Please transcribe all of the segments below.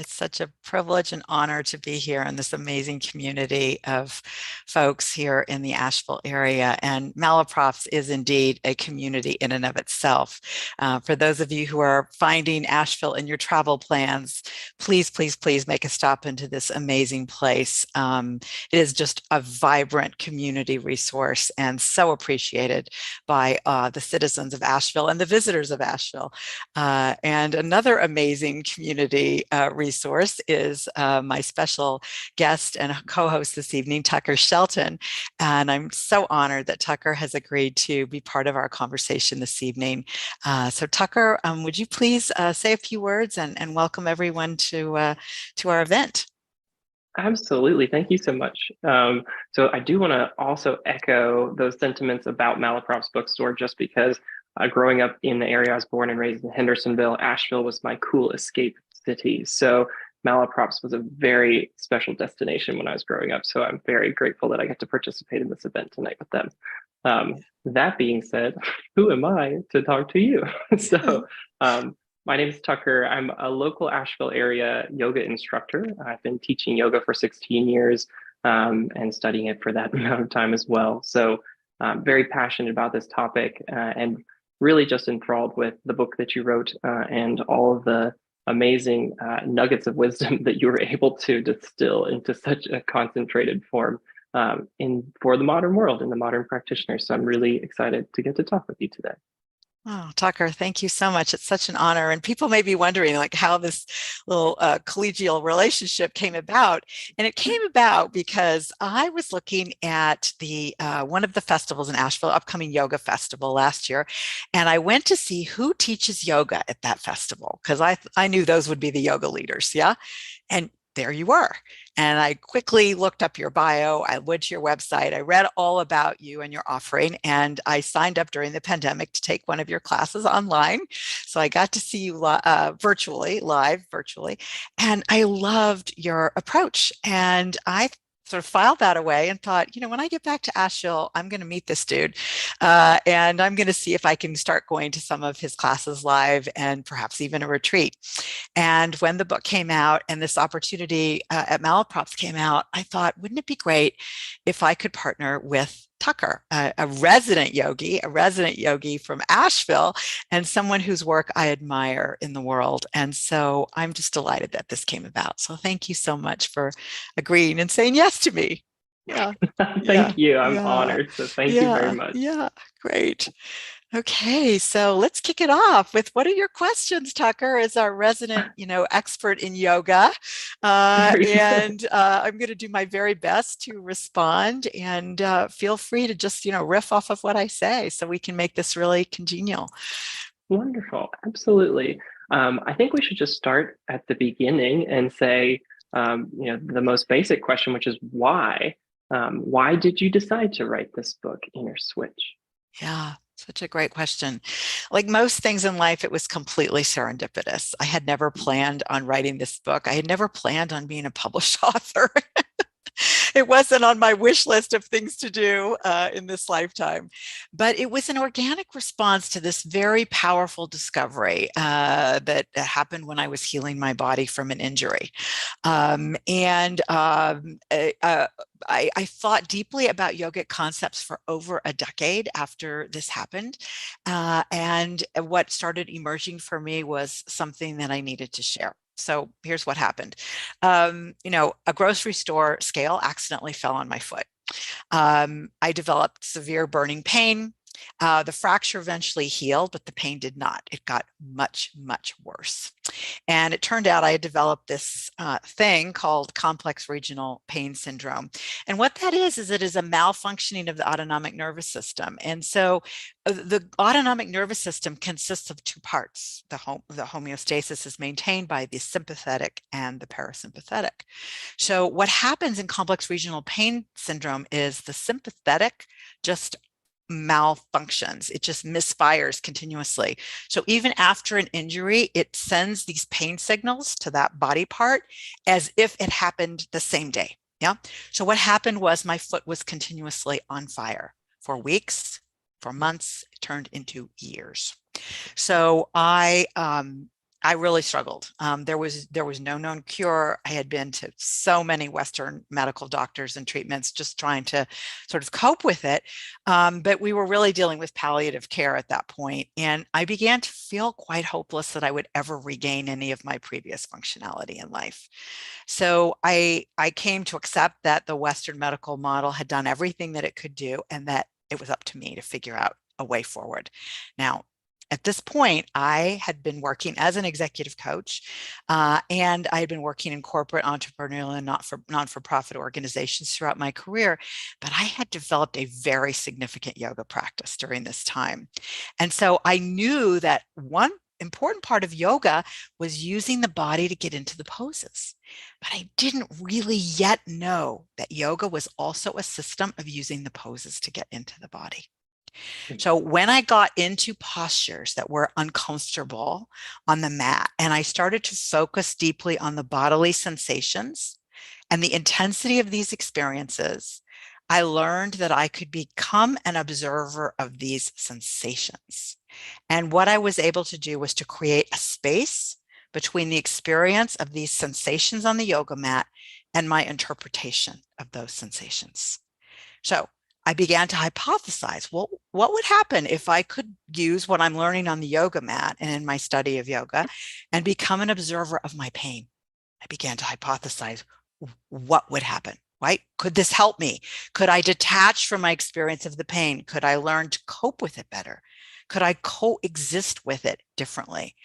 It's such a privilege and honor to be here in this amazing community of folks here in the Asheville area. And Malaprops is indeed a community in and of itself. For those of you who are finding Asheville in your travel plans, please, please, please make a stop into this amazing place. It is just a vibrant community resource and so appreciated by the citizens of Asheville and the visitors of Asheville. And another amazing community resource is my special guest and co-host this evening, Tucker Shelton. And I'm so honored that Tucker has agreed to be part of our conversation this evening. So Tucker, would you please say a few words and welcome everyone to our event? Absolutely. Thank you so much. So I do want to also echo those sentiments about Malaprop's bookstore, just because growing up in the area I was born and raised in Hendersonville, Asheville was my cool escape city. So Malaprop's was a very special destination when I was growing up. So I'm very grateful that I get to participate in this event tonight with them. That being said, who am I to talk to you? So my name is Tucker. I'm a local Asheville area yoga instructor. I've been teaching yoga for 16 years and studying it for that amount of time as well. So I'm very passionate about this topic and really just enthralled with the book that you wrote and all of the amazing nuggets of wisdom that you were able to distill into such a concentrated form for the modern world and the modern practitioner. So I'm really excited to get to talk with you today. Oh, Tucker, thank you so much. It's such an honor. And people may be wondering like how this little collegial relationship came about. And it came about because I was looking at the one of the festivals in Asheville, upcoming yoga festival last year. And I went to see who teaches yoga at that festival because I knew those would be the yoga leaders. Yeah. And there you were. And I quickly looked up your bio. I went to your website. I read all about you and your offering. And I signed up during the pandemic to take one of your classes online. So I got to see you live virtually. And I loved your approach. And I sort of filed that away and thought, when I get back to Asheville, I'm going to meet this dude. And I'm going to see if I can start going to some of his classes live and perhaps even a retreat. And when the book came out and this opportunity at Malaprops came out, I thought, wouldn't it be great if I could partner with Tucker, a resident yogi from Asheville, and someone whose work I admire in the world. And so I'm just delighted that this came about. So thank you so much for agreeing and saying yes to me. Yeah, yeah, Thank you. I'm yeah, honored. So thank you very yeah, much. yeah. Great. Okay, so let's kick it off with what are your questions, Tucker, as our resident, expert in yoga. Very good. And I'm going to do my very best to respond and feel free to just, riff off of what I say so we can make this really congenial. Wonderful. Absolutely. I think we should just start at the beginning and say, the most basic question, which is why? Why did you decide to write this book, Inner Switch? Yeah, such a great question. Like most things in life, it was completely serendipitous. I had never planned on writing this book. I had never planned on being a published author. It wasn't on my wish list of things to do in this lifetime, but it was an organic response to this very powerful discovery that happened when I was healing my body from an injury. And I thought deeply about yogic concepts for over a decade after this happened. And what started emerging for me was something that I needed to share. So here's what happened. A grocery store scale accidentally fell on my foot. I developed severe burning pain. The fracture eventually healed, but the pain did not. It got much, much worse. And it turned out I had developed this thing called complex regional pain syndrome. And what that is it is a malfunctioning of the autonomic nervous system. And so the autonomic nervous system consists of two parts. The homeostasis is maintained by the sympathetic and the parasympathetic. So what happens in complex regional pain syndrome is the sympathetic just malfunctions. It just misfires continuously. So even after an injury, it sends these pain signals to that body part as if it happened the same day. Yeah. So what happened was my foot was continuously on fire for weeks, for months. It turned into years. So I I really struggled. There was no known cure. I had been to so many Western medical doctors and treatments, just trying to sort of cope with it. But we were really dealing with palliative care at that point, and I began to feel quite hopeless that I would ever regain any of my previous functionality in life. So I came to accept that the Western medical model had done everything that it could do, and that it was up to me to figure out a way forward. Now, at this point, I had been working as an executive coach, and I had been working in corporate, entrepreneurial, and non-for-profit organizations throughout my career. But I had developed a very significant yoga practice during this time. And so I knew that one important part of yoga was using the body to get into the poses. But I didn't really yet know that yoga was also a system of using the poses to get into the body. So when I got into postures that were uncomfortable on the mat, and I started to focus deeply on the bodily sensations and the intensity of these experiences, I learned that I could become an observer of these sensations. And what I was able to do was to create a space between the experience of these sensations on the yoga mat and my interpretation of those sensations. So I began to hypothesize, well, what would happen if I could use what I'm learning on the yoga mat and in my study of yoga and become an observer of my pain? I began to hypothesize what would happen, right? Could this help me? Could I detach from my experience of the pain? Could I learn to cope with it better? Could I coexist with it differently?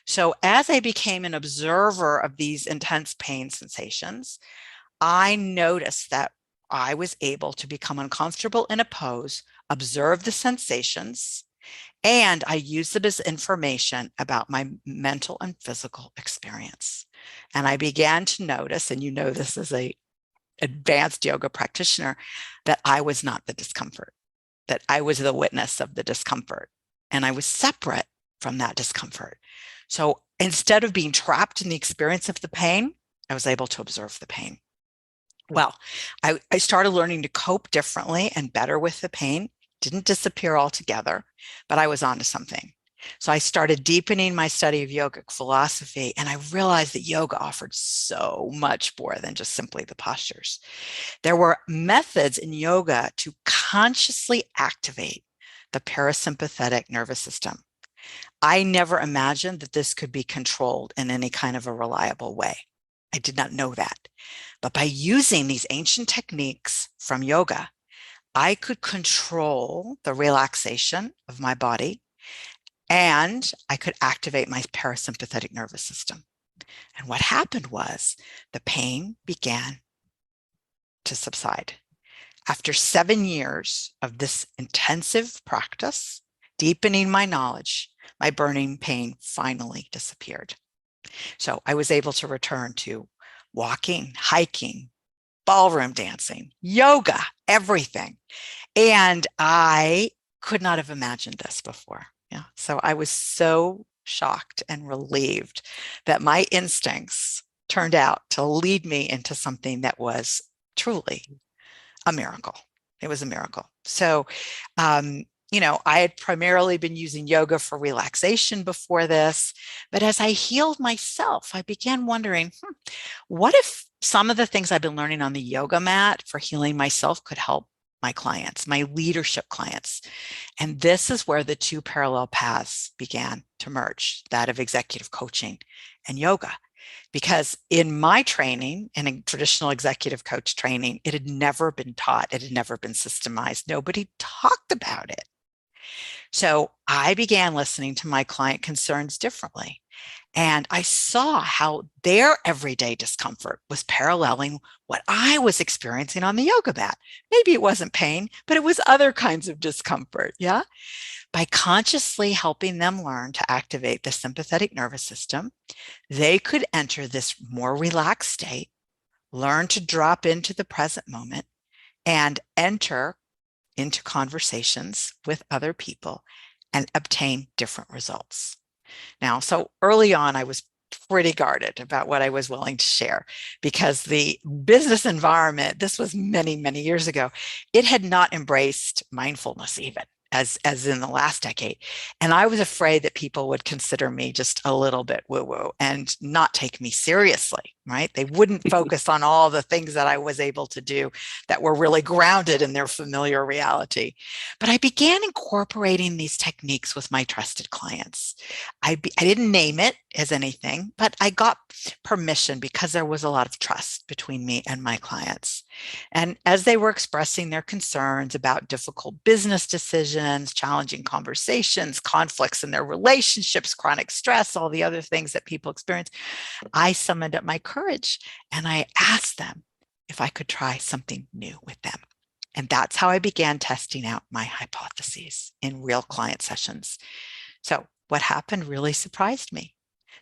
So as I became an observer of these intense pain sensations, I noticed that I was able to become uncomfortable in a pose, observe the sensations, and I used it as information about my mental and physical experience. And I began to notice, and you know this as a advanced yoga practitioner, that I was not the discomfort, that I was the witness of the discomfort, and I was separate from that discomfort. So instead of being trapped in the experience of the pain, I was able to observe the pain. Well, I started learning to cope differently and better with the pain. Didn't disappear altogether, but I was onto something. So I started deepening my study of yogic philosophy, and I realized that yoga offered so much more than just simply the postures. There were methods in yoga to consciously activate the parasympathetic nervous system. I never imagined that this could be controlled in any kind of a reliable way. I did not know that. But by using these ancient techniques from yoga, I could control the relaxation of my body, and I could activate my parasympathetic nervous system. And what happened was the pain began to subside. After 7 years of this intensive practice, deepening my knowledge, my burning pain finally disappeared. So I was able to return to walking, hiking, ballroom dancing, yoga, everything. And I could not have imagined this before. Yeah. So I was so shocked and relieved that my instincts turned out to lead me into something that was truly a miracle. It was a miracle. So, I had primarily been using yoga for relaxation before this, but as I healed myself, I began wondering, what if some of the things I've been learning on the yoga mat for healing myself could help my clients, my leadership clients? And this is where the two parallel paths began to merge, that of executive coaching and yoga. Because in my training, and in traditional executive coach training, it had never been taught, it had never been systemized. Nobody talked about it. So I began listening to my client concerns differently. And I saw how their everyday discomfort was paralleling what I was experiencing on the yoga mat. Maybe it wasn't pain, but it was other kinds of discomfort. Yeah. By consciously helping them learn to activate the sympathetic nervous system, they could enter this more relaxed state, learn to drop into the present moment, and enter into conversations with other people and obtain different results. Now, so early on, I was pretty guarded about what I was willing to share because the business environment, this was many, many years ago, it had not embraced mindfulness even. as in the last decade. And I was afraid that people would consider me just a little bit woo-woo and not take me seriously, right? They wouldn't focus on all the things that I was able to do that were really grounded in their familiar reality. But I began incorporating these techniques with my trusted clients. I didn't name it as anything, but I got permission because there was a lot of trust between me and my clients. And as they were expressing their concerns about difficult business decisions, challenging conversations, conflicts in their relationships, chronic stress, all the other things that people experience, I summoned up my courage and I asked them if I could try something new with them. And that's how I began testing out my hypotheses in real client sessions. So what happened really surprised me.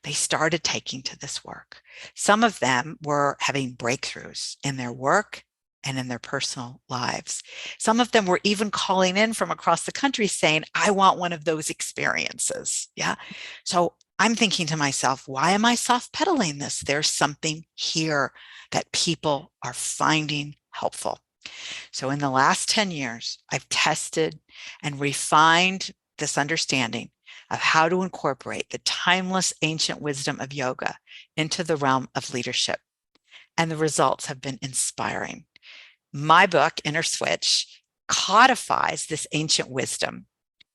They started taking to this work. Some of them were having breakthroughs in their work and in their personal lives. Some of them were even calling in from across the country saying, I want one of those experiences. Yeah. So I'm thinking to myself, why am I soft pedaling this? There's something here that people are finding helpful. So in the last 10 years, I've tested and refined this understanding of how to incorporate the timeless ancient wisdom of yoga into the realm of leadership. And the results have been inspiring. My book, Inner Switch, codifies this ancient wisdom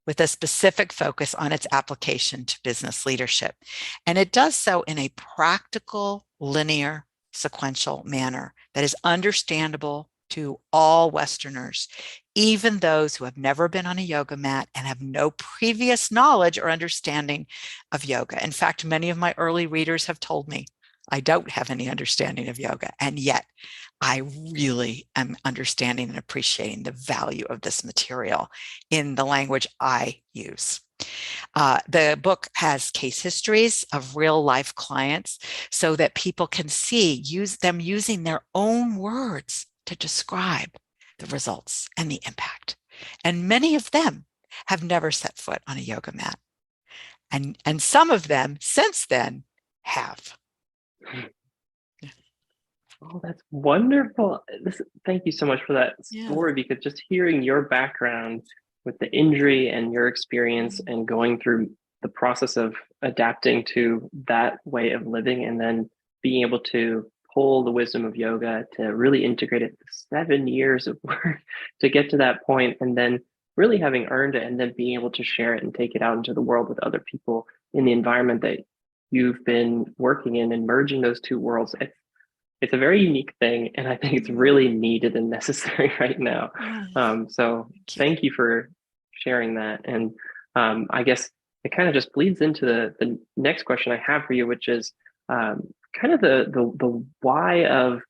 with a specific focus on its application to business leadership. And it does so in a practical, linear, sequential manner that is understandable to all Westerners, even those who have never been on a yoga mat and have no previous knowledge or understanding of yoga. In fact, many of my early readers have told me I don't have any understanding of yoga, and yet I really am understanding and appreciating the value of this material in the language I use. The book has case histories of real life clients so that people can use them using their own words to describe the results and the impact. And many of them have never set foot on a yoga mat. And some of them since then have. Oh, that's wonderful. Thank you so much for that Yeah. story, because just hearing your background with the injury and your experience and going through the process of adapting to that way of living and then being able to pull the wisdom of yoga to really integrate it, 7 years of work to get to that point, and then really having earned it and then being able to share it and take it out into the world with other people in the environment that you've been working in, and merging those two worlds. It's a very unique thing, and I think it's really needed and necessary right now. So thank you for sharing that. And I guess it kind of just bleeds into the next question I have for you, which is kind of the why of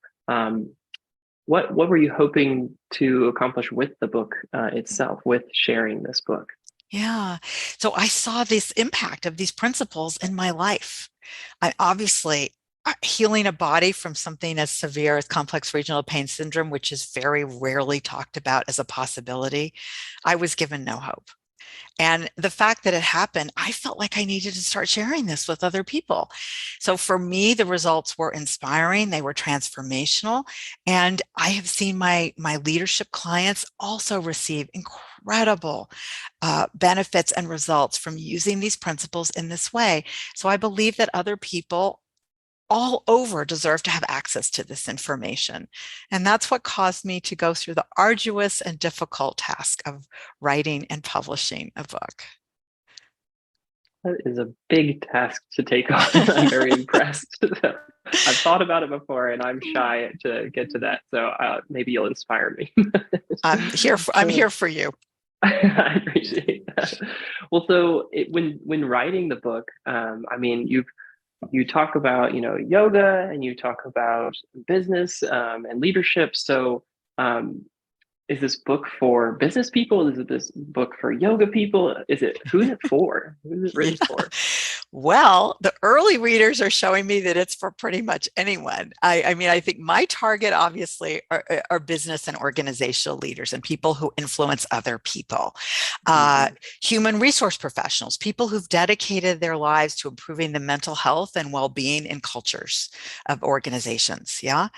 what were you hoping to accomplish with the book itself, with sharing this book? Yeah. So I saw this impact of these principles in my life. I obviously healing a body from something as severe as complex regional pain syndrome, which is very rarely talked about as a possibility, I was given no hope. And the fact that it happened, I felt like I needed to start sharing this with other people. So for me, the results were inspiring. They were transformational. And I have seen my leadership clients also receive incredible benefits and results from using these principles in this way. So I believe that other people all over deserve to have access to this information. And that's what caused me to go through the arduous and difficult task of writing and publishing a book. That is a big task to take on. I'm very impressed. I've thought about it before, and I'm shy to get to that. So maybe you'll inspire me. I'm here for you. I appreciate that. Well, so when writing the book, I mean, you talk about yoga, and you talk about business and leadership. So is this book for business people? Is it this book for yoga people? Who's it for? Who's it written Yeah. for? Well, the early readers are showing me that it's for pretty much anyone. I mean, I think my target obviously are business and organizational leaders and people who influence other people, uh, Mhm. human resource professionals, people who've dedicated their lives to improving the mental health and well-being in cultures of organizations. Yeah,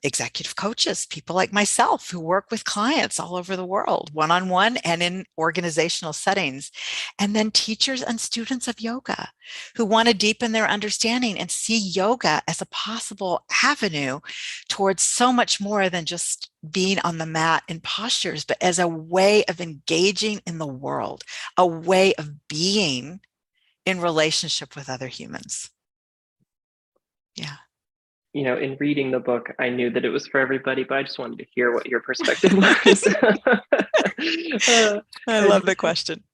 executive coaches, people like myself who work with clients all over the world, one-on-one and in organizational settings, and then teachers and students of yoga who want to deepen their understanding and see yoga as a possible avenue towards so much more than just being on the mat in postures, but as a way of engaging in the world, a way of being in relationship with other humans. Yeah. In reading the book, I knew that it was for everybody, but I just wanted to hear what your perspective was. I love And the question.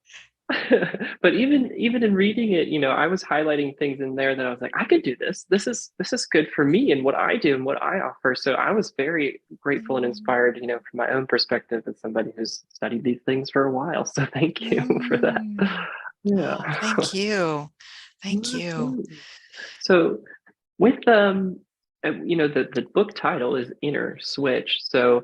but even in reading it, I was highlighting things in there that I was like, I could do this. This is good for me and what I do and what I offer. So I was very grateful and inspired, from my own perspective as somebody who's studied these things for a while. So thank you for that. Mm. Yeah. Oh, thank you. Thank you. Absolutely. So with the book title is Inner Switch. So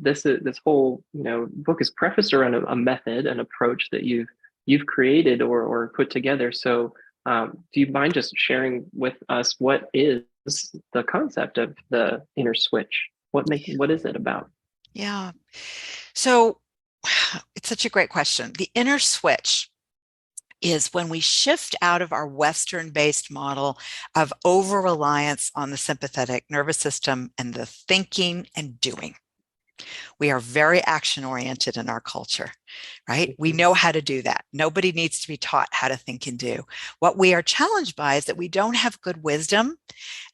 this whole book is prefaced around a method, an approach that you've created or put together. So do you mind just sharing with us what is the concept of the inner switch? What is it about? Yeah. So it's such a great question. The inner switch is when we shift out of our Western based model of over reliance on the sympathetic nervous system and the thinking and doing. We are very action oriented in our culture, right? We Mhm. know how to do that. Nobody needs to be taught how to think and do. What we are challenged by is that we don't have good wisdom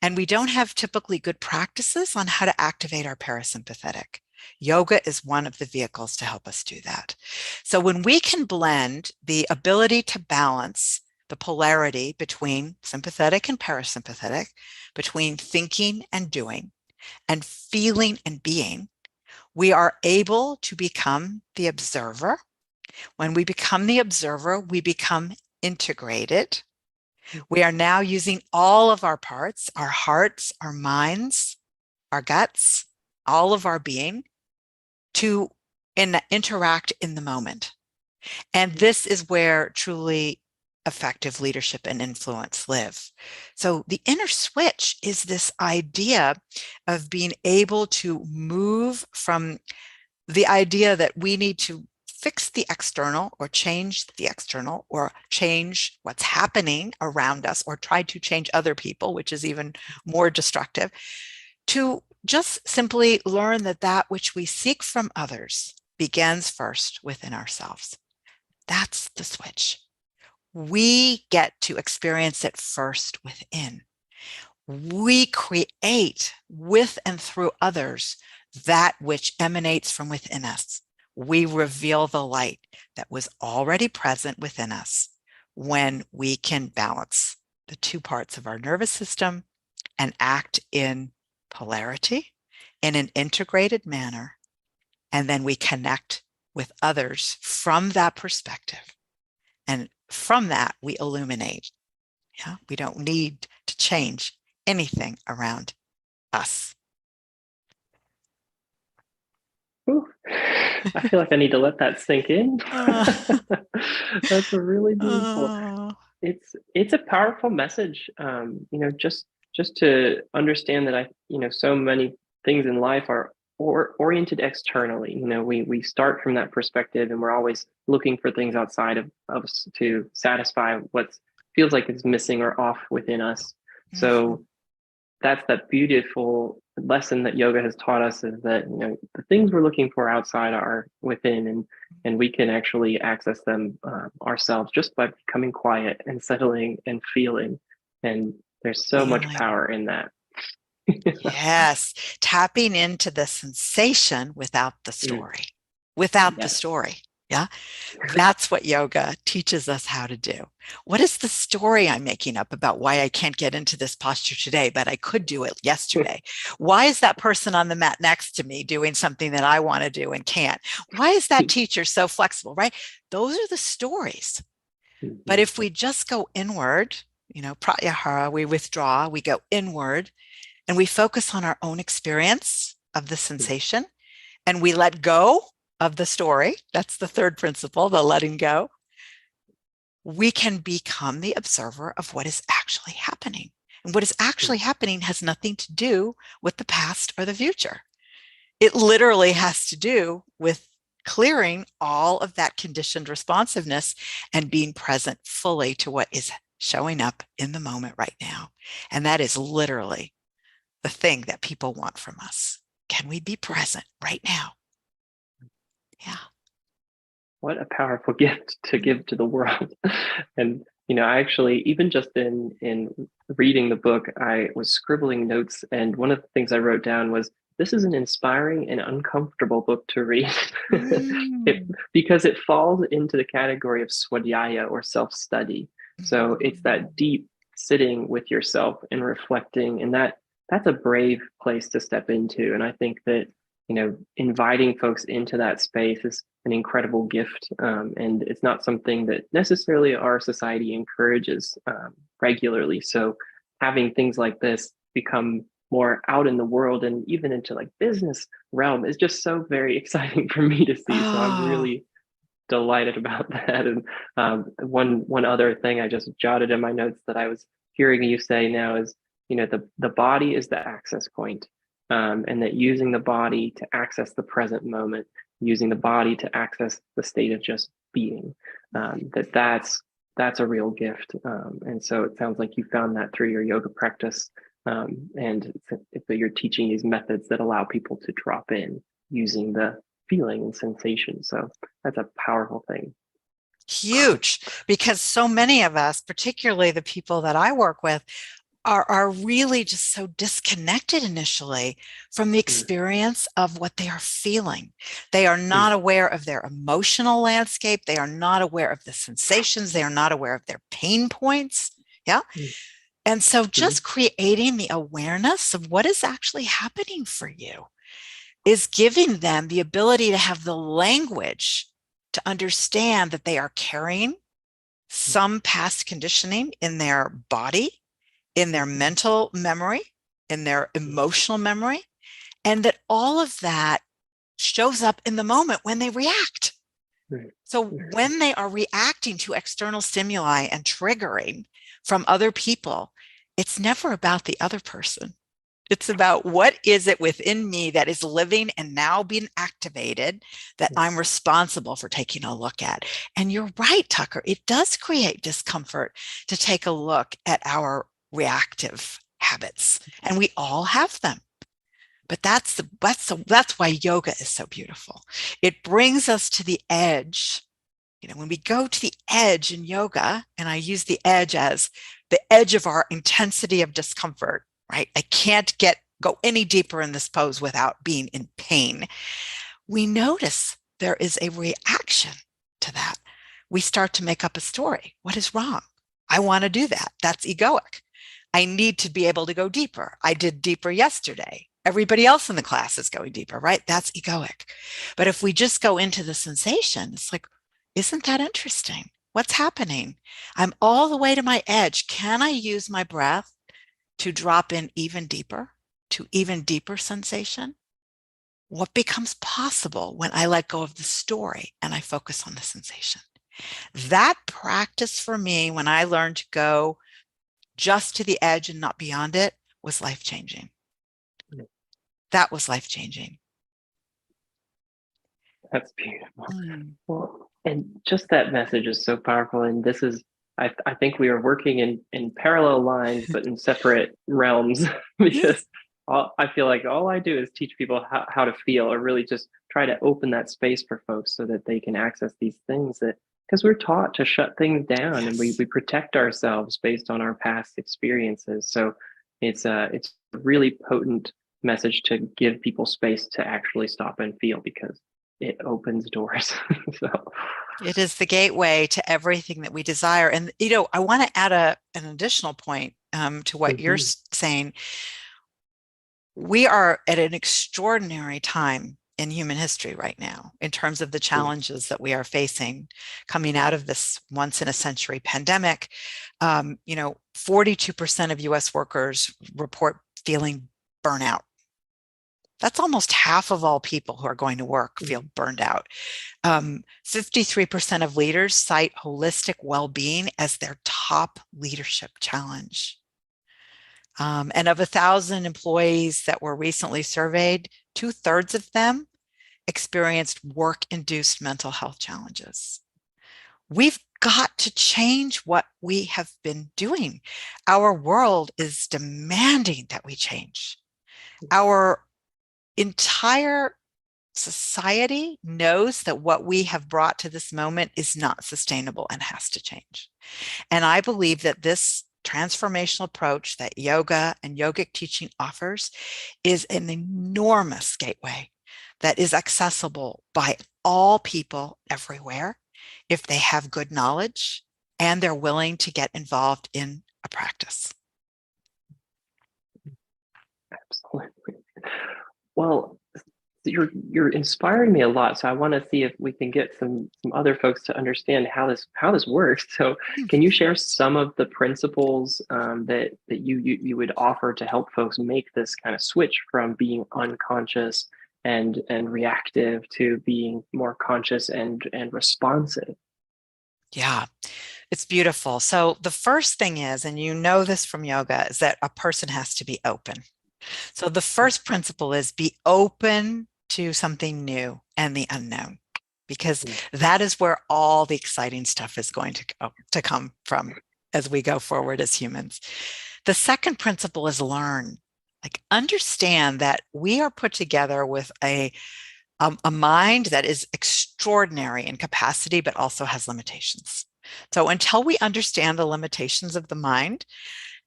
and we don't have typically good practices on how to activate our parasympathetic. Yoga is one of the vehicles to help us do that. So when we can blend the ability to balance the polarity between sympathetic and parasympathetic, between thinking and doing, and feeling and being, we are able to become the observer. When we become the observer, we become integrated. We are now using all of our parts, our hearts, our minds, our guts, all of our being to interact in the moment. And this is where truly effective leadership and influence live. So the inner switch is this idea of being able to move from the idea that we need to fix the external or change the external or change what's happening around us or try to change other people, which is even more destructive, to just simply learn that that which we seek from others begins first within ourselves. That's the switch. We get to experience it first within. We create with and through others that which emanates from within us. We reveal the light that was already present within us when we can balance the two parts of our nervous system and act in polarity in an integrated manner. And then we connect with others from that perspective. And from that, we illuminate. Yeah, we don't need to change anything around us. Whew. I feel like I need to let that sink in. Uh, That's really beautiful. uh, It's a powerful message. Just to understand that so many things in life are oriented externally. We start from that perspective, and we're always looking for things outside of us to satisfy what feels like it's missing or off within us. mhm. So that's that beautiful lesson that yoga has taught us, is that the things we're looking for outside are within, and we can actually access them ourselves just by becoming quiet and settling and feeling. And there's so much Feeling. power in that. Yes. Tapping into the sensation without the Mm, story. Without the yes. story. Yeah. That's what yoga teaches us how to do. What is the story I'm making up about why I can't get into this posture today, but I could do it yesterday? Why is that person on the mat next to me doing something that I want to do and can't? Why is that teacher so flexible, right? Those are the stories. But Mhm. if we just go inward, pratyahara, we withdraw, we go inward, and we focus on our own experience of the sensation, and we let go of the story. That's the third principle, the letting go. We can become the observer of what is actually happening. And what is actually happening has nothing to do with the past or the future. It literally has to do with clearing all of that conditioned responsiveness and being present fully to what is showing up in the moment right now. And that is literally the thing that people want from us. Can we be present right now? Yeah. What a powerful gift to give to the world. And I actually, even just in reading the book, I was scribbling notes, and one of the things I wrote down was, this is an inspiring and uncomfortable book to read. it, Mm. because it falls into the category of swadhyaya, or self-study. So it's that deep sitting with yourself and reflecting, and that's a brave place to step into. And I think that inviting folks into that space is an incredible gift. And it's not something that necessarily our society encourages regularly. So having things like this become more out in the world and even into like business realm is just so very exciting for me to see. So I'm Oh, really delighted about that. And one other thing I just jotted in my notes that I was hearing you say now is, the body is the access point, and that using the body to access the present moment, using the body to access the state of just being, that's a real gift. And so it sounds like you found that through your yoga practice, and that you're teaching these methods that allow people to drop in using the feeling and sensation. So that's a powerful thing. huge. Because so many of us, particularly the people that I work with, are really just so disconnected initially from the Mm, experience of what they are feeling. They are not mm, aware of their emotional landscape. They are not aware of the sensations. They are not aware of their pain points. Yeah. mm, And so mm, just creating the awareness of what is actually happening for you is giving them the ability to have the language to understand that they are carrying some past conditioning in their body, in their mm, mental memory, in their emotional memory, and that all of that shows up in the moment when they react. mm, So mm, when they are reacting to external stimuli and triggering from other people, it's never about the other person. It's about what is it within me that is living and now being activated that mm, I'm responsible for taking a look at. And you're right, Tucker, it does create discomfort to take a look at our reactive habits. And we all have them. But that's why yoga is so beautiful. It brings us to the edge. When we go to the edge in yoga, and I use the edge as the edge of our intensity of discomfort, right? I can't go any deeper in this pose without being in pain. We notice there is a reaction to that. We start to make up a story. What is wrong? I want to do that. That's egoic. I need to be able to go deeper. I did deeper yesterday. Everybody else in the class is going deeper, right? That's egoic. But if we just go into the sensation, it's like, isn't that interesting? What's happening? I'm all the way to my edge. Can I use my breath to drop in even deeper, to even deeper sensation? What becomes possible when I let go of the story and I focus on the sensation? That practice for me, when I learned to go just to the edge and not beyond it, was life changing. mm. That was life changing. That's beautiful. Mm. Well, and just that message is so powerful. And this is, I think we are working in parallel lines, but in separate realms, because I feel like all I do is teach people how to feel, or really just try to open that space for folks so that they can access these things that, because we're taught to shut things down, and we Yes. protect ourselves based on our past experiences. So it's a really potent message to give people space to actually stop and feel, because it opens doors. So, It is the gateway to everything that we desire. And, I want to add an additional point to what you're mhm, saying. We are at an extraordinary time in human history right now in terms of the challenges that we are facing coming out of this once in a century pandemic. 42% of US workers report feeling burnout. That's almost half of all people who are going to work feel burned out. 53% of leaders cite holistic well-being as their top leadership challenge. And of 1,000 employees that were recently surveyed, 2/3 of them experienced work-induced mental health challenges. We've got to change what we have been doing. Our world is demanding that we change. Our entire society knows that what we have brought to this moment is not sustainable and has to change. And I believe that this transformational approach that yoga and yogic teaching offers is an enormous gateway that is accessible by all people everywhere if they have good knowledge and they're willing to get involved in a practice. Absolutely. Well, you're inspiring me a lot. So I want to see if we can get some other folks to understand how this works. So can you share some of the principles that you would offer to help folks make this kind of switch from being unconscious and reactive to being more conscious and responsive? Yeah, it's beautiful. So the first thing is, and you know this from yoga, is that a person has to be open. So the first principle is be open to something new and the unknown, because that is where all the exciting stuff is going to come from as we go forward as humans. The second principle is learn. Like, understand that we are put together with a mind that is extraordinary in capacity, but also has limitations. So until we understand the limitations of the mind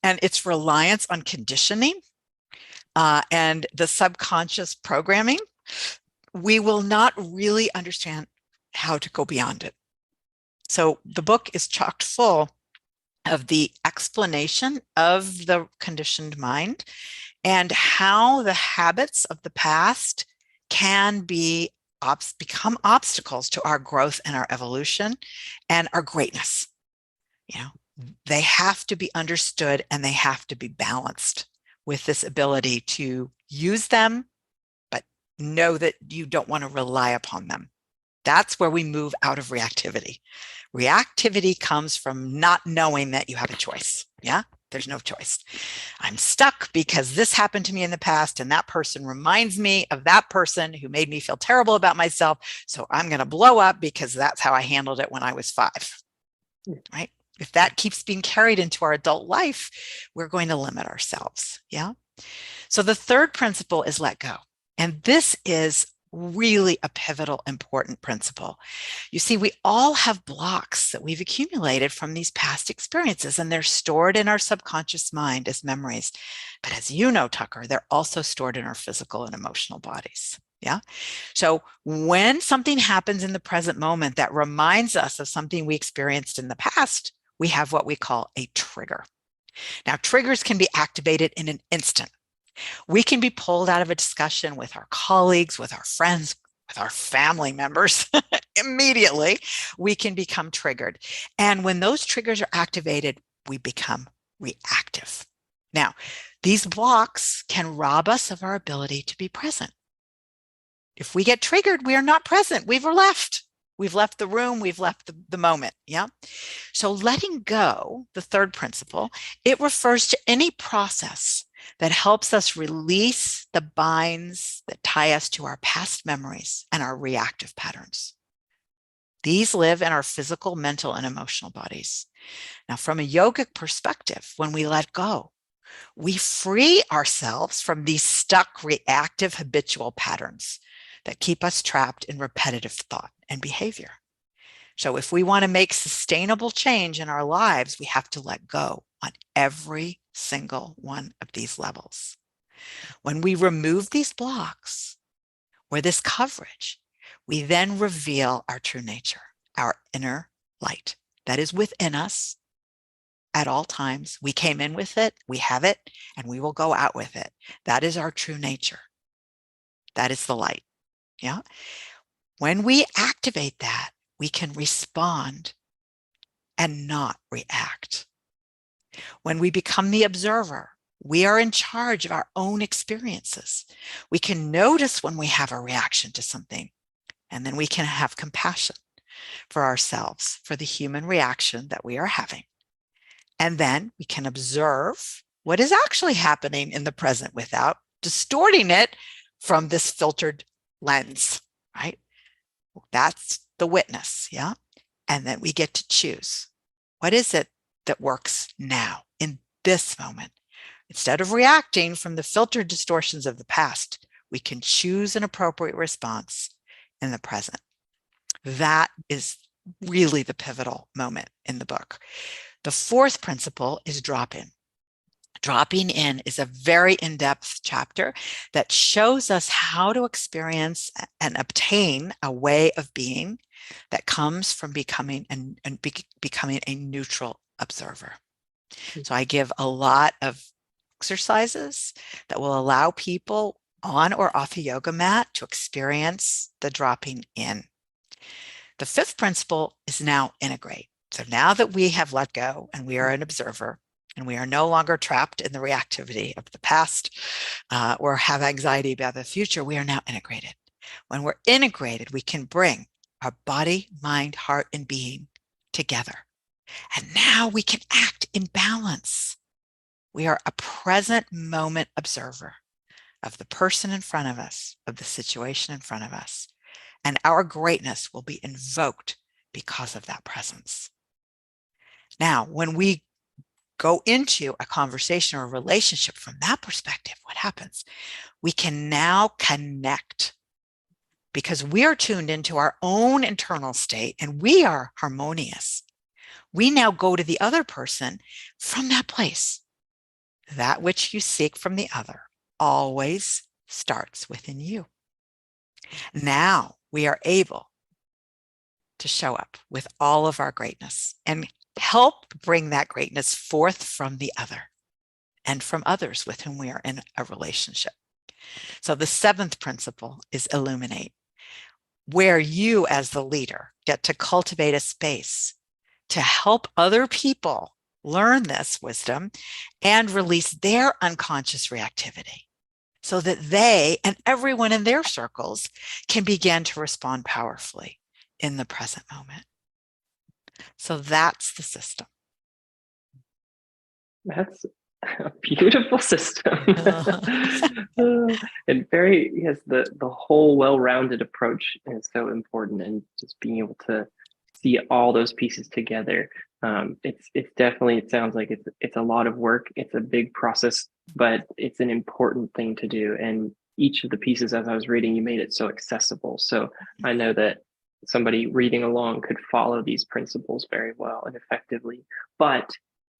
and its reliance on conditioning, and the subconscious programming, we will not really understand how to go beyond it. So the book is chock full of the explanation of the conditioned mind and how the habits of the past can become obstacles to our growth and our evolution and our greatness. They have to be understood and they have to be balanced with this ability to use them, but know that you don't want to rely upon them. That's where we move out of reactivity. Reactivity comes from not knowing that you have a choice. Yeah, there's no choice. I'm stuck because this happened to me in the past, and that person reminds me of that person who made me feel terrible about myself. So I'm going to blow up because that's how I handled it when I was 5. Right? If that keeps being carried into our adult life, we're going to limit ourselves. Yeah. So the third principle is let go. And this is really a pivotal, important principle. You see, we all have blocks that we've accumulated from these past experiences, and they're stored in our subconscious mind as memories. But as you know, Tucker, they're also stored in our physical and emotional bodies. Yeah. So when something happens in the present moment that reminds us of something we experienced in the past, we have what we call a trigger. Now, triggers can be activated in an instant. We can be pulled out of a discussion with our colleagues, with our friends, with our family members. Immediately, we can become triggered. And when those triggers are activated, we become reactive. Now, these blocks can rob us of our ability to be present. If we get triggered, we are not present. We've left. We've left the room. We've left the moment. Yeah. So letting go, the third principle, it refers to any process that helps us release the binds that tie us to our past memories and our reactive patterns. These live in our physical, mental, and emotional bodies. Now, from a yogic perspective, when we let go, we free ourselves from these stuck, reactive, habitual patterns that keep us trapped in repetitive thought and behavior. So if we want to make sustainable change in our lives, we have to let go on every single one of these levels. When we remove these blocks or this coverage, we then reveal our true nature, our inner light that is within us at all times. We came in with it, we have it, and we will go out with it. That is our true nature. That is the light. Yeah. When we activate that, we can respond and not react. When we become the observer, we are in charge of our own experiences. We can notice when we have a reaction to something, and then we can have compassion for ourselves, for the human reaction that we are having. And then we can observe what is actually happening in the present without distorting it from this filtered lens, right? That's the witness, yeah? And then we get to choose. What is it that works now in this moment? Instead of reacting from the filtered distortions of the past, we can choose an appropriate response in the present. That is really the pivotal moment in the book. The fourth principle is drop in. Dropping in is a very in-depth chapter that shows us how to experience and obtain a way of being that comes from becoming a neutral observer. So I give a lot of exercises that will allow people on or off a yoga mat to experience the dropping in. The fifth principle is now integrate. So now that we have let go and we are an observer and we are no longer trapped in the reactivity of the past or have anxiety about the future, we are now integrated. When we're integrated, we can bring our body, mind, heart, and being together. And now we can act in balance. We are a present moment observer of the person in front of us, of the situation in front of us. And our greatness will be invoked because of that presence. Now, when we go into a conversation or a relationship from that perspective, what happens? We can now connect because we are tuned into our own internal state and we are harmonious. We now go to the other person from that place. That which you seek from the other always starts within you. Now we are able to show up with all of our greatness and help bring that greatness forth from the other and from others with whom we are in a relationship. So the seventh principle is illuminate, where you as the leader get to cultivate a space to help other people learn this wisdom and release their unconscious reactivity so that they and everyone in their circles can begin to respond powerfully in the present moment. So that's the system. That's a beautiful system. And very, yes, the whole well-rounded approach is so important, and just being able to see all those pieces together. It's definitely, it sounds like it's a lot of work. It's a big process, but it's an important thing to do. And each of the pieces, as I was reading, you made it so accessible. So I know that somebody reading along could follow these principles very well and effectively. But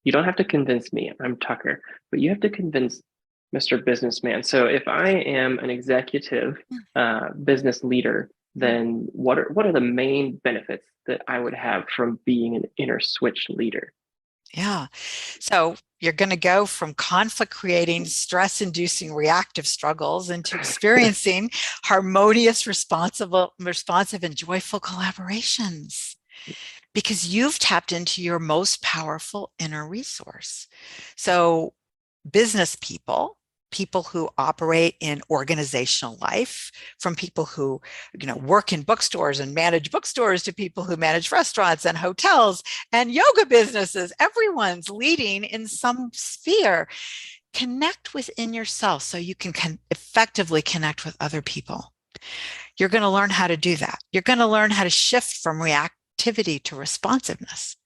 you don't have to convince me. I'm Tucker, but you have to convince Mr. Businessman. So if I am an executive business leader, then what are the main benefits that I would have from being an inner switch leader? Yeah. So you're going to go from conflict creating, stress inducing reactive struggles into experiencing harmonious, responsive, and joyful collaborations because you've tapped into your most powerful inner resource. So business people who operate in organizational life, from people who work in bookstores and manage bookstores to people who manage restaurants and hotels and yoga businesses, everyone's leading in some sphere. Connect within yourself so you can effectively connect with other people. You're going to learn how to do that. You're going to learn how to shift from reactivity to responsiveness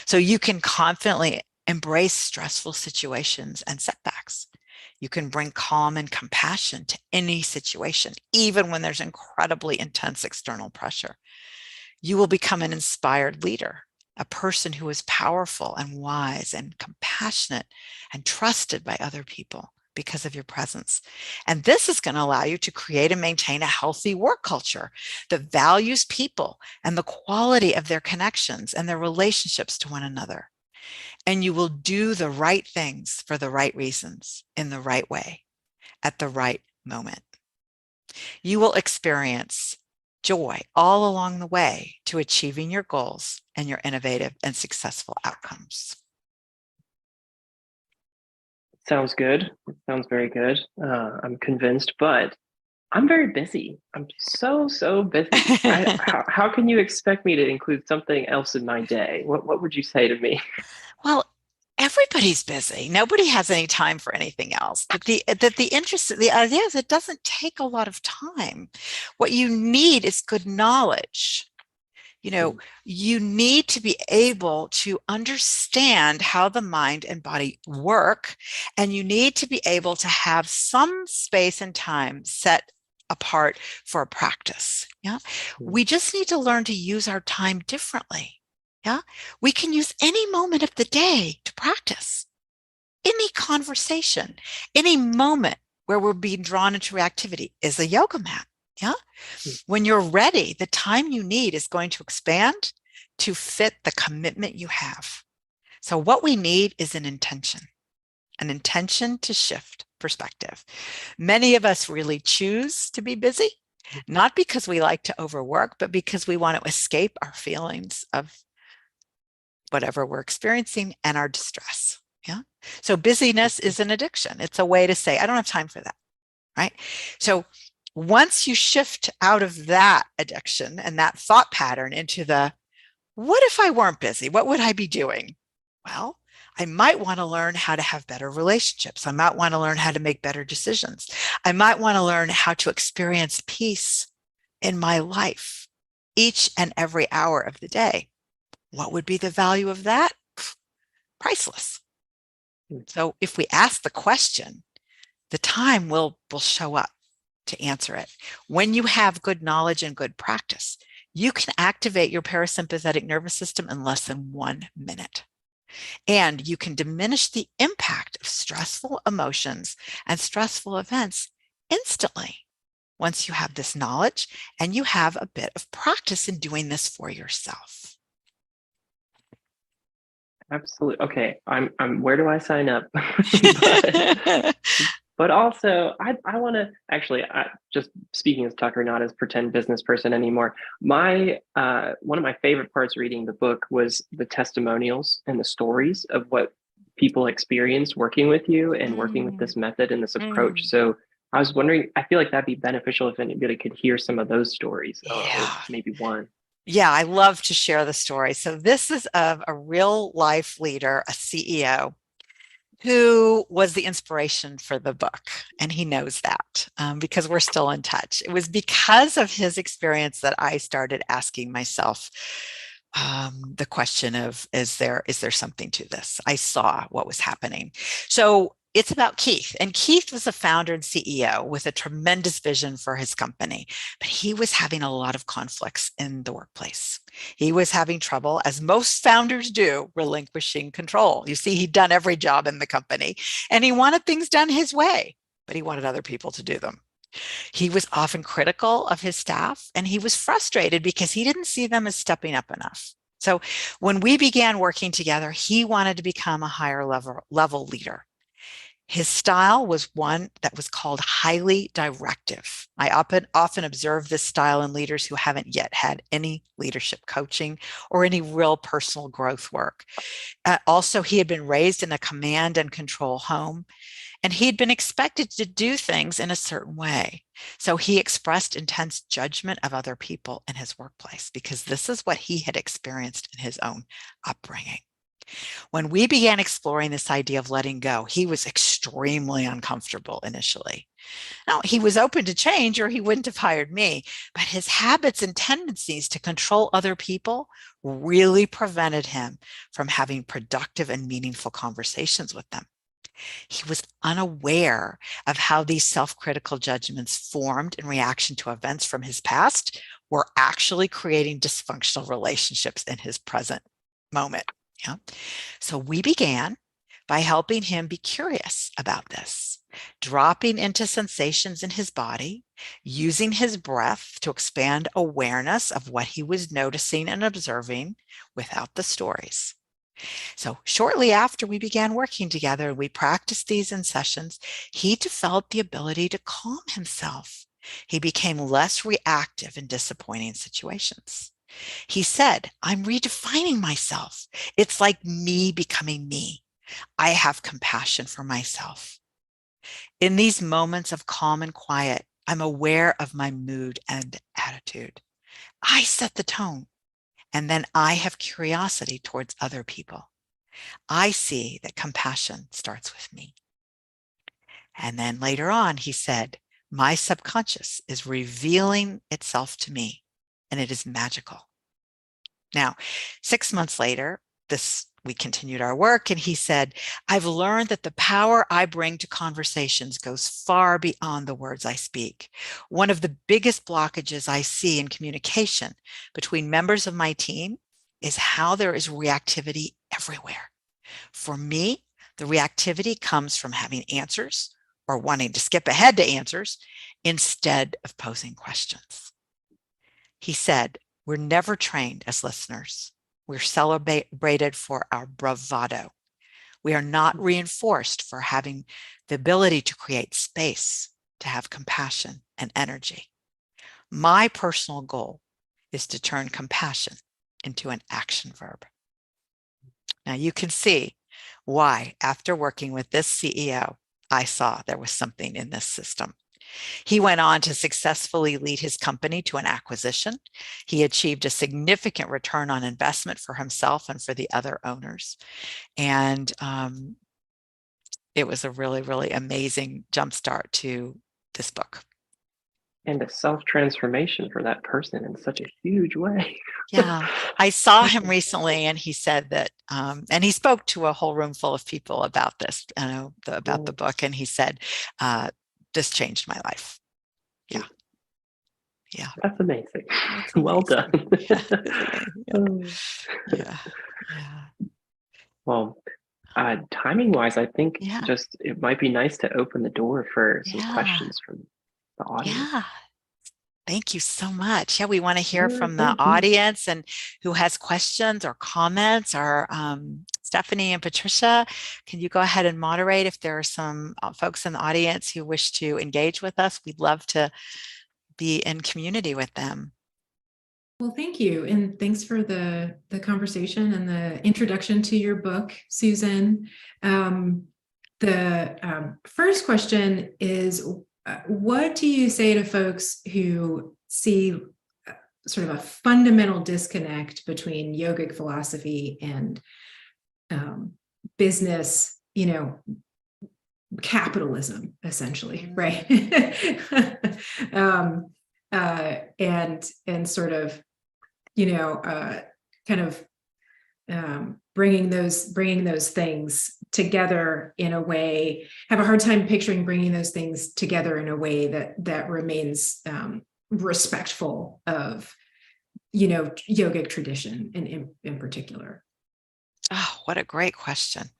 so you can confidently embrace stressful situations and setbacks. You can bring calm and compassion to any situation, even when there's incredibly intense external pressure. You will become an inspired leader, a person who is powerful and wise and compassionate and trusted by other people because of your presence. And this is going to allow you to create and maintain a healthy work culture that values people and the quality of their connections and their relationships to one another. And you will do the right things for the right reasons in the right way at the right moment. You will experience joy all along the way to achieving your goals and your innovative and successful outcomes. Sounds good. Sounds very good. I'm convinced, but I'm very busy. I'm so busy. How can you expect me to include something else in my day? What would you say to me? Well, everybody's busy. Nobody has any time for anything else. But the idea is it doesn't take a lot of time. What you need is good knowledge. You know, you need to be able to understand how the mind and body work, and you need to be able to have some space and time set apart for a practice. Yeah. We just need to learn to use our time differently. Yeah. We can use any moment of the day to practice, any conversation, any moment where we're being drawn into reactivity is a yoga mat. Yeah. When you're ready, the time you need is going to expand to fit the commitment you have. So, what we need is an intention to shift perspective. Many of us really choose to be busy, not because we like to overwork, but because we want to escape our feelings of whatever we're experiencing and our distress. Yeah. So, busyness is an addiction. It's a way to say, I don't have time for that. Right. So, once you shift out of that addiction and that thought pattern into the, what if I weren't busy? What would I be doing? Well, I might want to learn how to have better relationships. I might want to learn how to make better decisions. I might want to learn how to experience peace in my life each and every hour of the day. What would be the value of that? Priceless. So if we ask the question, the time will show up to answer it. When you have good knowledge and good practice, you can activate your parasympathetic nervous system in less than 1 minute. And you can diminish the impact of stressful emotions and stressful events instantly once you have this knowledge and you have a bit of practice in doing this for yourself. Absolutely. Okay. I'm where do I sign up? but, but also I want to actually, just speaking as Tucker, not as pretend business person anymore. My one of my favorite parts reading the book was the testimonials and the stories of what people experienced working with you and working with this method and this approach. So I was wondering, I feel like that'd be beneficial if anybody could hear some of those stories, or Yeah. maybe one. Yeah, I love to share the story. So this is of a real life leader, a CEO, who was the inspiration for the book. And he knows that because we're still in touch. It was because of his experience that I started asking myself the question of, is there something to this? I saw what was happening. So it's about Keith. And Keith was a founder and CEO with a tremendous vision for his company, but he was having a lot of conflicts in the workplace. He was having trouble, as most founders do, relinquishing control. You see, he'd done every job in the company and he wanted things done his way, but he wanted other people to do them. He was often critical of his staff and he was frustrated because he didn't see them as stepping up enough. So when we began working together, he wanted to become a higher level leader. His style was one that was called highly directive. I often observe this style in leaders who haven't yet had any leadership coaching or any real personal growth work. Also, he had been raised in a command and control home, and he'd been expected to do things in a certain way. So he expressed intense judgment of other people in his workplace because this is what he had experienced in his own upbringing. When we began exploring this idea of letting go, he was extremely uncomfortable initially. Now, he was open to change or he wouldn't have hired me, but his habits and tendencies to control other people really prevented him from having productive and meaningful conversations with them. He was unaware of how these self-critical judgments formed in reaction to events from his past were actually creating dysfunctional relationships in his present moment. Yeah. So we began by helping him be curious about this, dropping into sensations in his body, using his breath to expand awareness of what he was noticing and observing without the stories. So shortly after we began working together, we practiced these in sessions. He developed the ability to calm himself He became less reactive in disappointing situations. He said, I'm redefining myself. It's like me becoming me. I have compassion for myself. In these moments of calm and quiet, I'm aware of my mood and attitude. I set the tone, and then I have curiosity towards other people. I see that compassion starts with me. And then later on, he said, my subconscious is revealing itself to me, and it is magical. Now, 6 months later, we continued our work, and he said, I've learned that the power I bring to conversations goes far beyond the words I speak. One of the biggest blockages I see in communication between members of my team is how there is reactivity everywhere. For me, the reactivity comes from having answers or wanting to skip ahead to answers instead of posing questions. He said, we're never trained as listeners. We're celebrated for our bravado. We are not reinforced for having the ability to create space, to have compassion and energy. My personal goal is to turn compassion into an action verb. Now you can see why, after working with this CEO, I saw there was something in this system. He went on to successfully lead his company to an acquisition. He achieved a significant return on investment for himself and for the other owners. And it was a really, really amazing jumpstart to this book. And a self-transformation for that person in such a huge way. Yeah, I saw him recently, and he said that, and he spoke to a whole room full of people about this, about the book, and he said, this changed my life. Yeah. Yeah. That's amazing. That's Well amazing. done. Yeah. Yeah. Well, timing wise, I think Yeah. just it might be nice to open the door for some Yeah. questions from the audience. Yeah. Thank you so much. Yeah, we want to hear Yeah, from the thank you. audience and who has questions or comments, or Stephanie and Patricia, can you go ahead and moderate if there are some folks in the audience who wish to engage with us? We'd love to be in community with them. Well, thank you. And thanks for the conversation and the introduction to your book, Susan. The first question is, what do you say to folks who see sort of a fundamental disconnect between yogic philosophy and business, capitalism, essentially, right? And sort of, kind of bringing those things together in a way, have a hard time picturing bringing those things together in a way that remains respectful of, yogic tradition in particular. Oh, what a great question.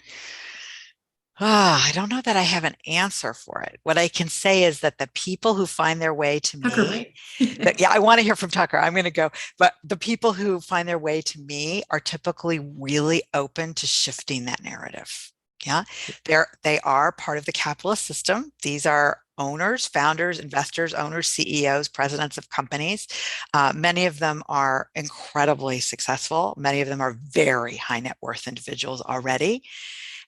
I don't know that I have an answer for it. What I can say is that the people who find their way to Tucker, me, right? yeah, I want to hear from Tucker. I'm going to go, but the people who find their way to me are typically really open to shifting that narrative. Yeah, they are part of the capitalist system. These are owners, founders, investors, owners, CEOs, presidents of companies. Many of them are incredibly successful. Many of them are very high net worth individuals already,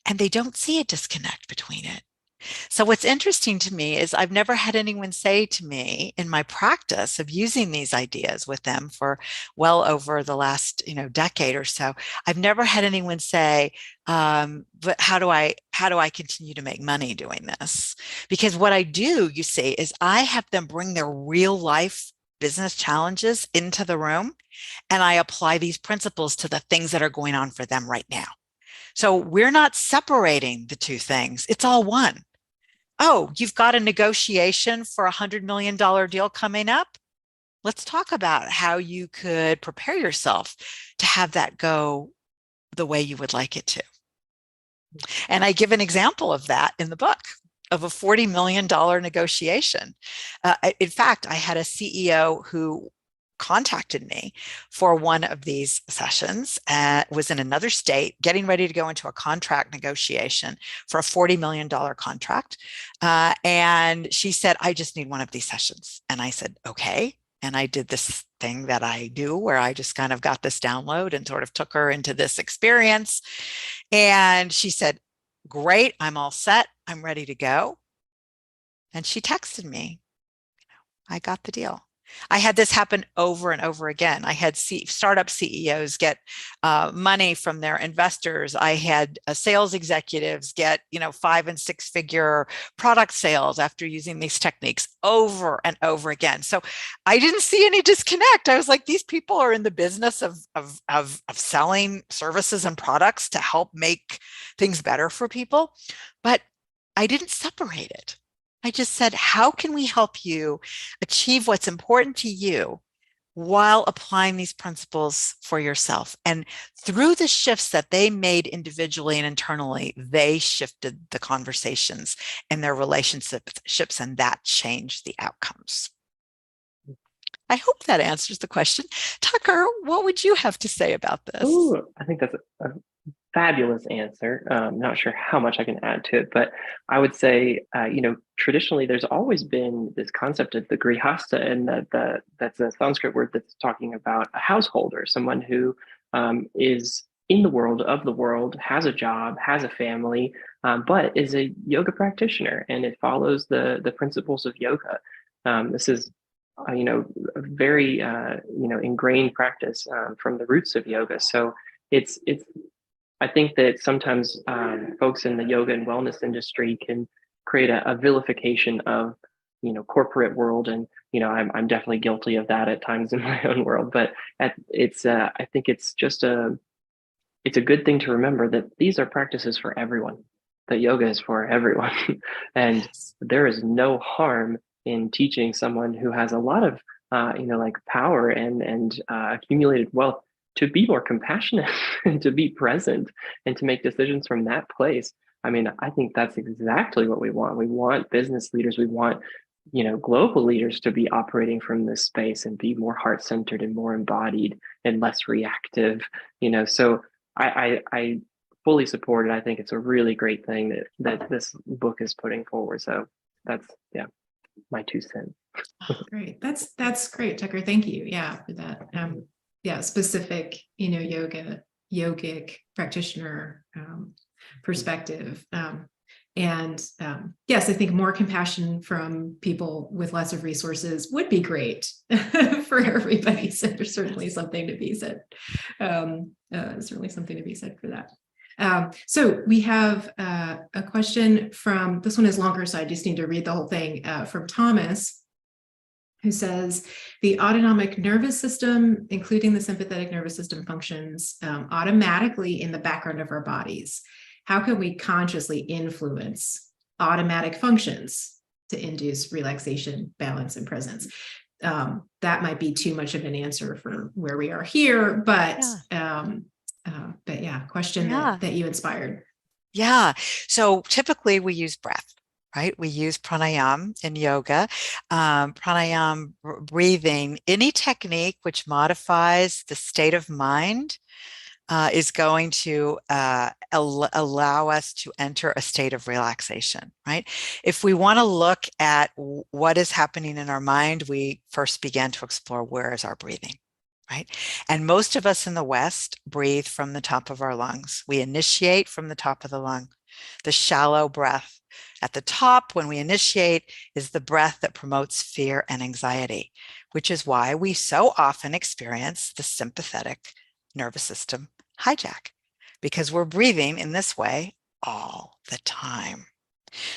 and they don't see a disconnect between it. So what's interesting to me is I've never had anyone say to me in my practice of using these ideas with them for well over the last, decade or so, I've never had anyone say, but how do I continue to make money doing this? Because what I do, you see, is I have them bring their real life business challenges into the room, and I apply these principles to the things that are going on for them right now. So we're not separating the two things. It's all one. Oh, you've got a negotiation for $100 million deal coming up. Let's talk about how you could prepare yourself to have that go the way you would like it to. And I give an example of that in the book, of a $40 million negotiation. In fact, I had a CEO who contacted me for one of these sessions, was in another state, getting ready to go into a contract negotiation for a $40 million contract. And she said, I just need one of these sessions. And I said, okay. And I did this thing that I do where I just kind of got this download and sort of took her into this experience. And she said, great, I'm all set. I'm ready to go. And she texted me, I got the deal. I had this happen over and over again. I had startup CEOs get money from their investors. I had sales executives get, 5 and 6 figure product sales after using these techniques over and over again. So I didn't see any disconnect. I was like, these people are in the business of selling services and products to help make things better for people. But I didn't separate it. I just said, how can we help you achieve what's important to you while applying these principles for yourself? And through the shifts that they made individually and internally, they shifted the conversations and their relationships, and that changed the outcomes. I hope that answers the question. Tucker, what would you have to say about this? Ooh, I think that's a fabulous answer. Not sure how much I can add to it, but I would say, traditionally there's always been this concept of the grihasta, and that's a Sanskrit word that's talking about a householder, someone who is in the world of the world, has a job, has a family, but is a yoga practitioner, and it follows the principles of yoga. This is a very ingrained practice from the roots of yoga. So it's I think that sometimes folks in the yoga and wellness industry can create a vilification of, corporate world, and I'm definitely guilty of that at times in my own world. But I think it's a good thing to remember that these are practices for everyone. That yoga is for everyone, and Yes. there is no harm in teaching someone who has a lot of power and accumulated wealth to be more compassionate and to be present and to make decisions from that place. I mean, I think that's exactly what we want. We want business leaders, we want, global leaders to be operating from this space and be more heart-centered and more embodied and less reactive, so I fully support it. I think it's a really great thing that this book is putting forward. So that's, my 2 cents. Oh, great. That's great, Tucker. Thank you. Yeah, for that. Specific, yogic practitioner perspective. Yes, I think more compassion from people with lots of resources would be great for everybody. So there's certainly something to be said. Certainly something to be said for that. So we have a question from, this one is longer, so I just need to read the whole thing, from Thomas, who says, the autonomic nervous system, including the sympathetic nervous system, functions automatically in the background of our bodies. How can we consciously influence automatic functions to induce relaxation, balance, and presence? That might be too much of an answer for where we are here, but question that you inspired. Yeah. So typically we use breath, right? We use pranayama in yoga. Pranayama, breathing, any technique which modifies the state of mind is going to allow us to enter a state of relaxation, right? If we want to look at what is happening in our mind, we first begin to explore, where is our breathing? Right? And most of us in the West breathe from the top of our lungs. We initiate from the top of the lung. The shallow breath at the top when we initiate is the breath that promotes fear and anxiety, which is why we so often experience the sympathetic nervous system hijack, because we're breathing in this way all the time.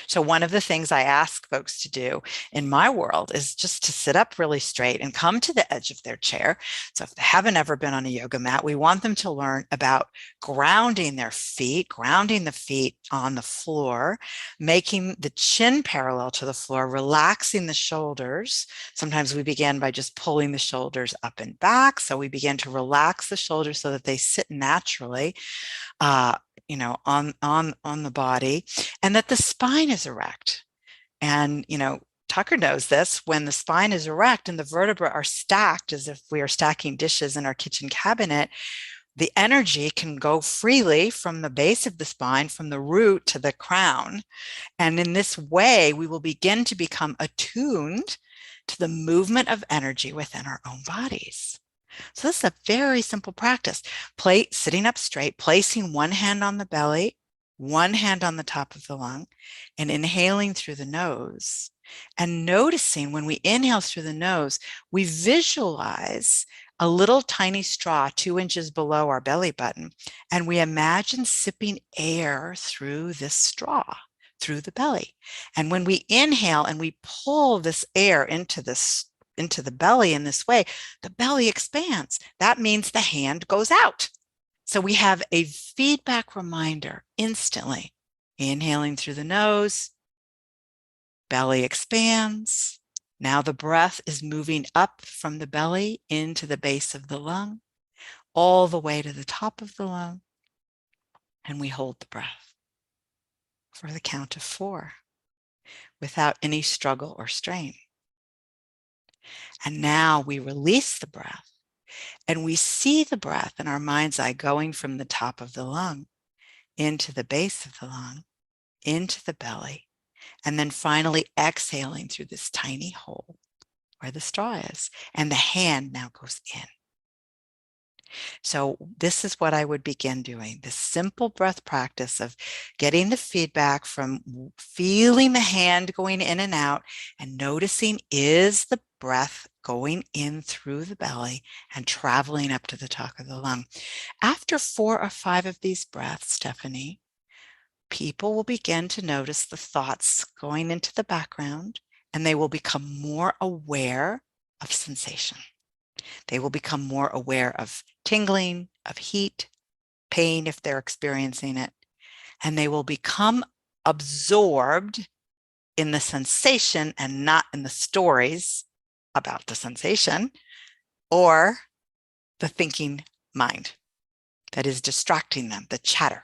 So one of the things I ask folks to do in my world is just to sit up really straight and come to the edge of their chair. So if they haven't ever been on a yoga mat, we want them to learn about grounding their feet, grounding the feet on the floor, making the chin parallel to the floor, relaxing the shoulders. Sometimes we begin by just pulling the shoulders up and back. So we begin to relax the shoulders so that they sit naturally. On the body, and that the spine is erect. And, Tucker knows this, when the spine is erect and the vertebrae are stacked as if we are stacking dishes in our kitchen cabinet, the energy can go freely from the base of the spine, from the root to the crown. And in this way, we will begin to become attuned to the movement of energy within our own bodies. So this is a very simple practice. Sitting up straight, placing one hand on the belly, one hand on the top of the lung, and inhaling through the nose. And noticing when we inhale through the nose, we visualize a little tiny straw 2 inches below our belly button, and we imagine sipping air through this straw, through the belly. And when we inhale and we pull this air into the belly in this way, the belly expands. That means the hand goes out. So we have a feedback reminder instantly. Inhaling through the nose, belly expands. Now the breath is moving up from the belly into the base of the lung, all the way to the top of the lung. And we hold the breath for the count of 4 without any struggle or strain. And now we release the breath, and we see the breath in our mind's eye going from the top of the lung into the base of the lung, into the belly, and then finally exhaling through this tiny hole where the straw is. And the hand now goes in. So this is what I would begin doing, this simple breath practice of getting the feedback from feeling the hand going in and out and noticing, is the breath going in through the belly and traveling up to the top of the lung. After 4 or 5 of these breaths, Stephanie, people will begin to notice the thoughts going into the background, and they will become more aware of sensation. They will become more aware of tingling, of heat, pain if they're experiencing it, and they will become absorbed in the sensation and not in the stories about the sensation or the thinking mind that is distracting them, the chatter.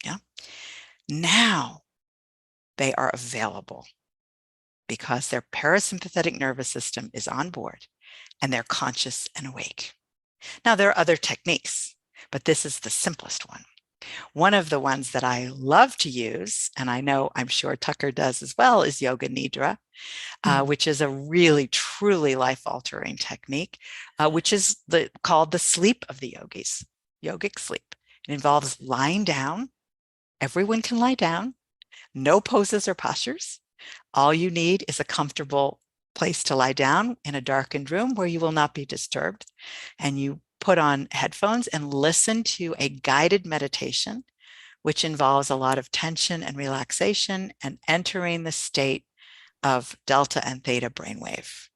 Yeah. Now they are available because their parasympathetic nervous system is on board and they're conscious and awake. Now, there are other techniques, but this is the simplest one. One of the ones that I love to use, and I'm sure Tucker does as well, is Yoga Nidra, which is a really, truly life-altering technique, which is called the sleep of the yogis, yogic sleep. It involves lying down. Everyone can lie down, no poses or postures. All you need is a comfortable place to lie down in a darkened room where you will not be disturbed. And you put on headphones and listen to a guided meditation, which involves a lot of tension and relaxation and entering the state of delta and theta brainwave.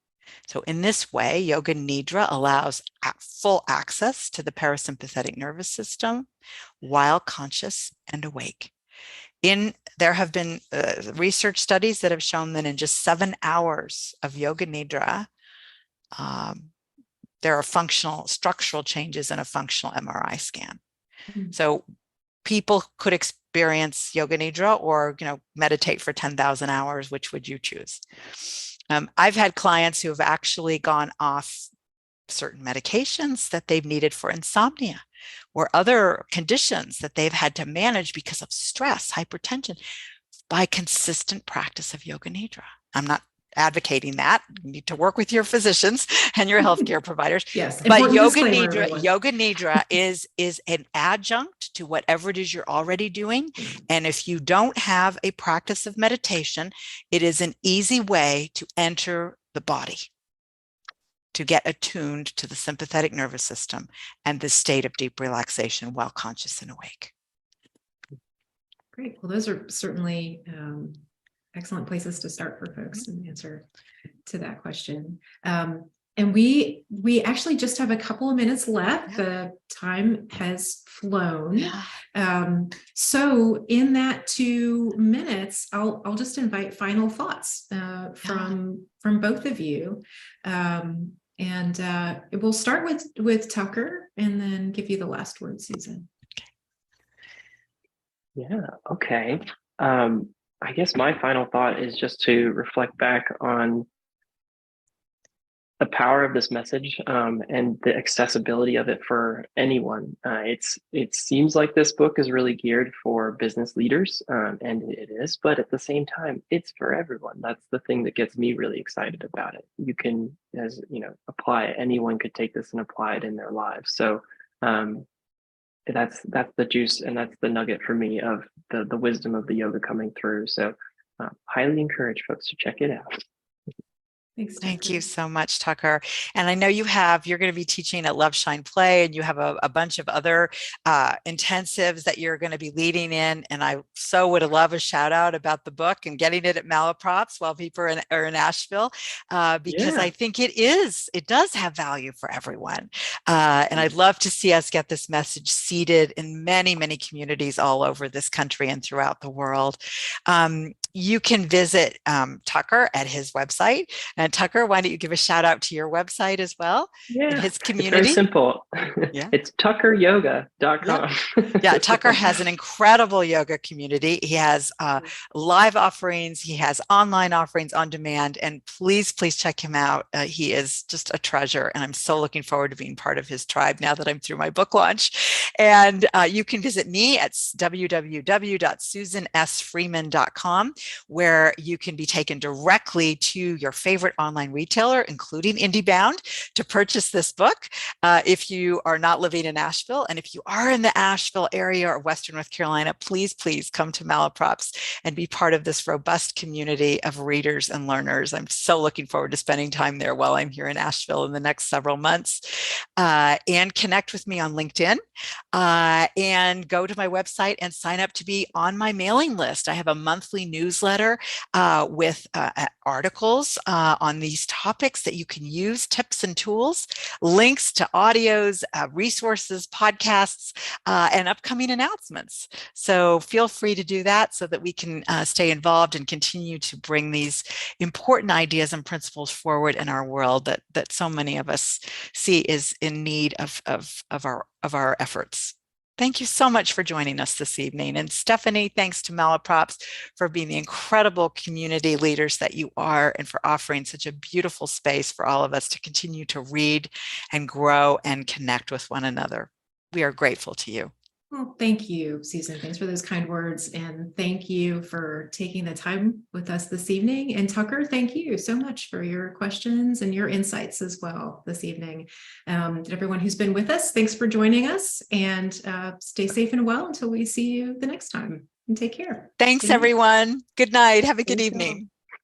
So in this way, Yoga Nidra allows full access to the parasympathetic nervous system while conscious and awake. There have been research studies that have shown that in just 7 hours of Yoga Nidra, there are structural changes in a functional MRI scan. Mm-hmm. So people could experience Yoga Nidra or meditate for 10,000 hours. Which would you choose? I've had clients who have actually gone off certain medications that they've needed for insomnia or other conditions that they've had to manage because of stress, hypertension, by consistent practice of Yoga Nidra. I'm not advocating that. You need to work with your physicians and your healthcare providers. Yes, but Yoga Nidra is an adjunct to whatever it is you're already doing. And if you don't have a practice of meditation, it is an easy way to enter the body, to get attuned to the sympathetic nervous system and the state of deep relaxation while conscious and awake. Great. Well, those are certainly excellent places to start for folks in answer to that question. And we actually just have a couple of minutes left. Yeah. The time has flown. Yeah. So in that 2 minutes, I'll just invite final thoughts from both of you. And we'll start with Tucker and then give you the last word, Susan. Yeah. Okay. I guess my final thought is just to reflect back on the power of this message, and the accessibility of it for anyone. It seems like this book is really geared for business leaders, and it is, but at the same time, it's for everyone. That's the thing that gets me really excited about it. You can, as you know, apply it. Anyone could take this and apply it in their lives. So that's the juice, and that's the nugget for me of the wisdom of the yoga coming through. So highly encourage folks to check it out. Thanks, Thank Tucker. you so much, Tucker. And I know you're going to be teaching at Love, Shine, Play, and you have a bunch of other intensives that you're going to be leading in. And I so would love a shout out about the book and getting it at Malaprops while people are in Asheville, because Yeah. I think it does have value for everyone. And I'd love to see us get this message seeded in many, many communities all over this country and throughout the world. You can visit Tucker at his website. And Tucker, why don't you give a shout out to your website as well and Yeah, his it's very community? simple. Yeah. It's tuckeryoga.com. Yeah, Tucker has an incredible yoga community. He has live offerings. He has online offerings on demand. And please, please check him out. He is just a treasure. And I'm so looking forward to being part of his tribe now that I'm through my book launch. And you can visit me at www.susansfreeman.com, where you can be taken directly to your favorite online retailer, including IndieBound, to purchase this book if you are not living in Asheville. And if you are in the Asheville area or Western North Carolina, please, please come to Malaprops and be part of this robust community of readers and learners. I'm so looking forward to spending time there while I'm here in Asheville in the next several months. And connect with me on LinkedIn, and go to my website and sign up to be on my mailing list. I have a monthly newsletter with articles on these topics that you can use, tips and tools, links to audios, resources, podcasts, and upcoming announcements. So feel free to do that so that we can stay involved and continue to bring these important ideas and principles forward in our world that so many of us see is in need of our efforts. Thank you so much for joining us this evening. And Stephanie, thanks to Malaprops for being the incredible community leaders that you are and for offering such a beautiful space for all of us to continue to read and grow and connect with one another. We are grateful to you. Well, thank you, Susan. Thanks for those kind words. And thank you for taking the time with us this evening. And Tucker, thank you so much for your questions and your insights as well this evening. To everyone who's been with us, thanks for joining us, and stay safe and well until we see you the next time. And take care. Thanks, everyone. Good night. Have a good Thank you all. evening.